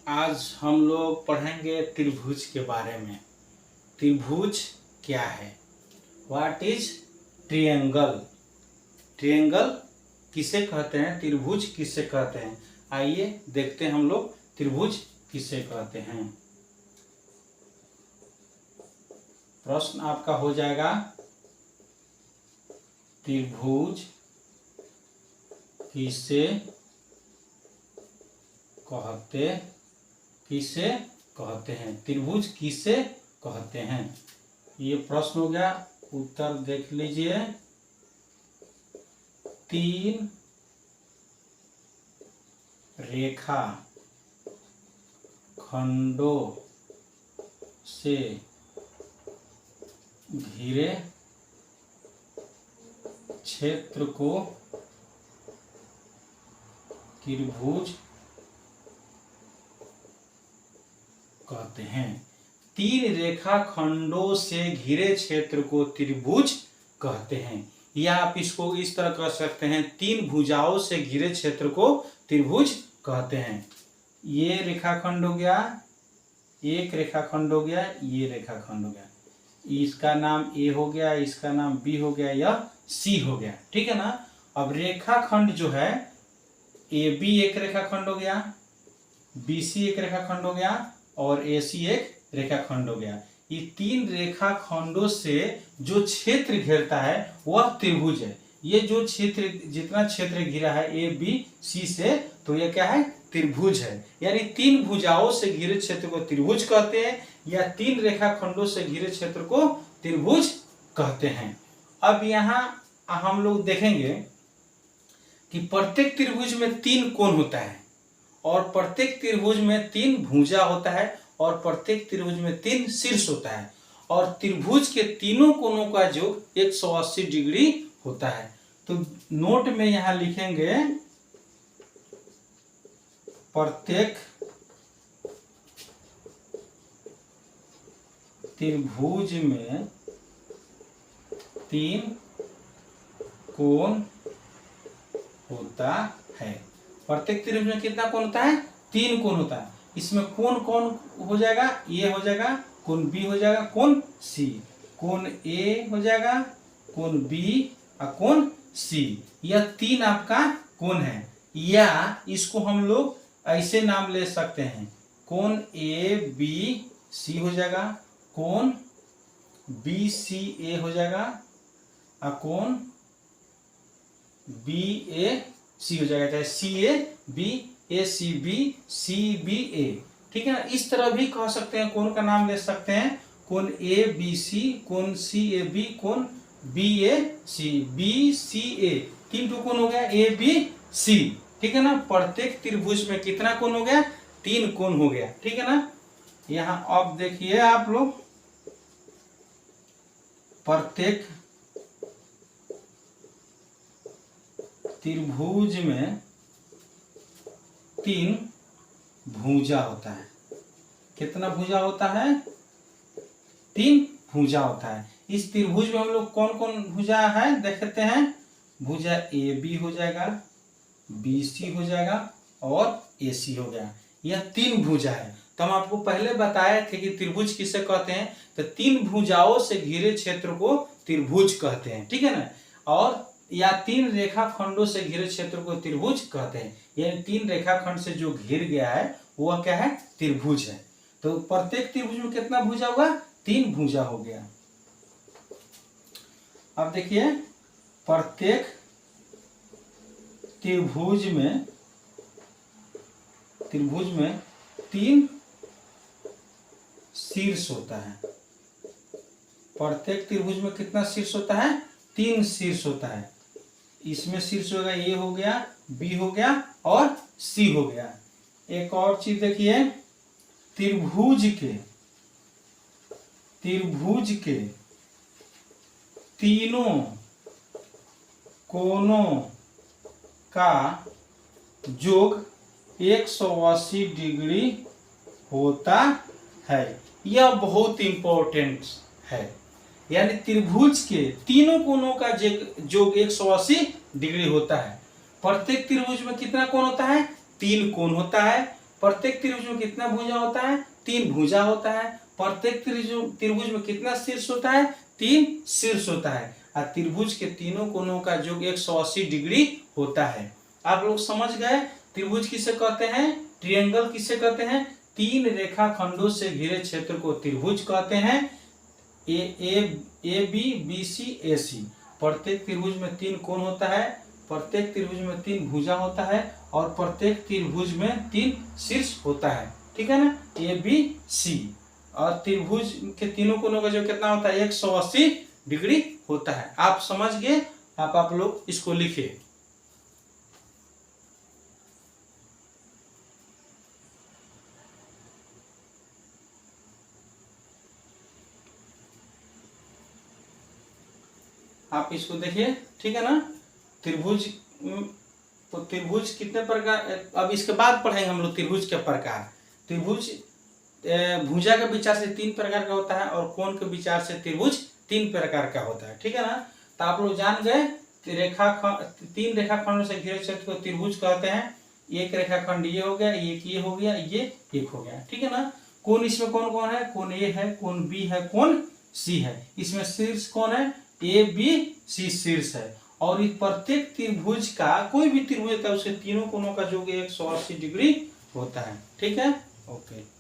आज हम लोग पढ़ेंगे त्रिभुज के बारे में। त्रिभुज क्या है? What is triangle? ट्रायंगल किसे कहते हैं? त्रिभुज किसे कहते हैं? आइए देखते हैं हम लोग त्रिभुज किसे कहते हैं। प्रश्न आपका हो जाएगा, त्रिभुज किसे कहते हैं? त्रिभुज किसे कहते हैं? ये प्रश्न हो गया। उत्तर देख लीजिए। तीन रेखा खंडों से घिरे क्षेत्र को त्रिभुज कहते हैं। तीन रेखा खंडों से घिरे क्षेत्र को त्रिभुज कहते हैं। या आप इसको इस तरह कह सकते हैं, तीन भुजाओं से घिरे क्षेत्र को त्रिभुज कहते हैं। ये रेखाखंड हो गया, एक रेखाखंड हो गया, ये रेखाखंड हो गया। इसका नाम ए हो गया, इसका नाम बी हो गया, यह सी हो गया। ठीक है ना। अब रेखाखंड जो है, ए बी एक रेखाखंड हो गया, बी सी एक रेखाखंड हो गया और ए सी एक रेखाखंड हो गया। ये तीन रेखाखंडों से जो क्षेत्र घेरता है वह त्रिभुज है। ये जो क्षेत्र, जितना क्षेत्र घिरा है ए बी सी से, तो यह क्या है? त्रिभुज है। यानी तीन भुजाओं से घिरे क्षेत्र को त्रिभुज कहते हैं, या तीन रेखाखंडों से घिरे क्षेत्र को त्रिभुज कहते हैं। अब यहाँ हम लोग देखेंगे कि प्रत्येक त्रिभुज में तीन कोण होता है, और प्रत्येक त्रिभुज में तीन भुजा होता है, और प्रत्येक त्रिभुज में तीन शीर्ष होता है, और त्रिभुज के तीनों कोणों का योग 180 डिग्री होता है। तो नोट में यहां लिखेंगे, प्रत्येक त्रिभुज में तीन कोण होता है। प्रत्येक त्रिभुज में कितना कोण होता है? तीन कोण होता है। इसमें कोण कौन हो जाएगा? ये हो जाएगा, कोण बी हो जाएगा, कोण सी, कोण ए हो जाएगा, कोण बी और कोण सी। यह तीन आपका कोण है। या इसको हम लोग ऐसे नाम ले सकते हैं, कोण ए बी सी हो जाएगा, कोण बी सी ए हो जाएगा और कोण बी ए सी हो जाएगा, चाहे C A B, A C B, C B A. ठीक है ना। इस तरह भी कह सकते हैं, कोण का नाम ले सकते हैं, कोण ए बी सी, कोण सी ए बी, कोण बी ए सी, बी सी ए। तीन टू कोण हो गया, ए बी सी। ठीक है ना। प्रत्येक त्रिभुज में कितना कोण हो गया? तीन कोण हो गया। ठीक है ना। यहाँ अब देखिए आप लोग, प्रत्येक त्रिभुज में तीन भुजा होता है। कितना भुजा होता है? तीन भुजा होता है। इस त्रिभुज में हम लोग कौन कौन भुजा है देखते हैं। भुजा ए बी हो जाएगा, बी सी हो जाएगा और ए सी हो गया। यह तीन भुजा है। तो हम आपको पहले बताए थे कि त्रिभुज किसे कहते हैं, तो तीन भुजाओं से घिरे क्षेत्र को त्रिभुज कहते हैं। ठीक है ना। और या तीन रेखाखंडों से घिरे क्षेत्र को त्रिभुज कहते हैं। यानी तीन रेखाखंड से जो घिर गया है वह क्या है? त्रिभुज है। तो प्रत्येक त्रिभुज में कितना भुजा होगा? तीन भुजा हो गया। अब देखिए, प्रत्येक त्रिभुज में तीन शीर्ष होता है। प्रत्येक त्रिभुज में कितना शीर्ष होता है? तीन शीर्ष होता है। इसमें शीर्ष होगा, ए हो गया, बी हो गया और सी हो गया। एक और चीज देखिए, त्रिभुज के तीनों कोणों का योग 180 डिग्री होता है। यह बहुत इंपॉर्टेंट है। यानी त्रिभुज के तीनों कोणों का योग 180 डिग्री होता है। प्रत्येक त्रिभुज में कितना कोण होता है? तीन कोण होता है। प्रत्येक त्रिभुज में कितना भुजा होता है? 3 भुजा होता है। प्रत्येक त्रिभुज में कितना शीर्ष होता है? 3 शीर्ष होता है। और त्रिभुज के तीनों कोनों का योग 180 डिग्री होता है। आप लोग समझ गए? त्रिभुज किसे कहते हैं? ट्रायंगल किसे कहते हैं? 3 रेखाखंडों से घिरे क्षेत्र को त्रिभुज कहते हैं। ए बी बी सी ए सी। प्रत्येक त्रिभुज में 3 कोण होता है, प्रत्येक त्रिभुज में 3 भुजा होता है और प्रत्येक त्रिभुज में 3 शीर्ष होता है। ठीक है ना? A B C. और त्रिभुज के तीनों कोनों का जो कितना होता है? 180 डिग्री होता है। आप समझ गए? आप लोग इसको लिखिए। आप इसको देखिए। ठीक है ना? त्रिभुज, तो त्रिभुज कितने प्रकार, अब इसके बाद पढ़ेंगे हम लोग त्रिभुज के प्रकार। त्रिभुज भुजा के विचार से 3 प्रकार का होता है और कोण के विचार से त्रिभुज 3 प्रकार का होता है। ठीक है ना? तो आप लोग जान गए 3 रेखाखंडों से घिरे क्षेत्र को त्रिभुज कहते हैं। एक रेखाखंड ये हो गया, एक ये हो गया, ये एक हो गया। ठीक है ना? कोण इसमें कौन कौन है? कोण ए है, कोण बी है, कोण सी है। इसमें शीर्ष कौन है? ए बी सी शीर्ष है। और इस प्रत्येक त्रिभुज का, कोई भी त्रिभुज होता है उसके तीनों कोणों का योग 180 डिग्री होता है। ठीक है? ओके।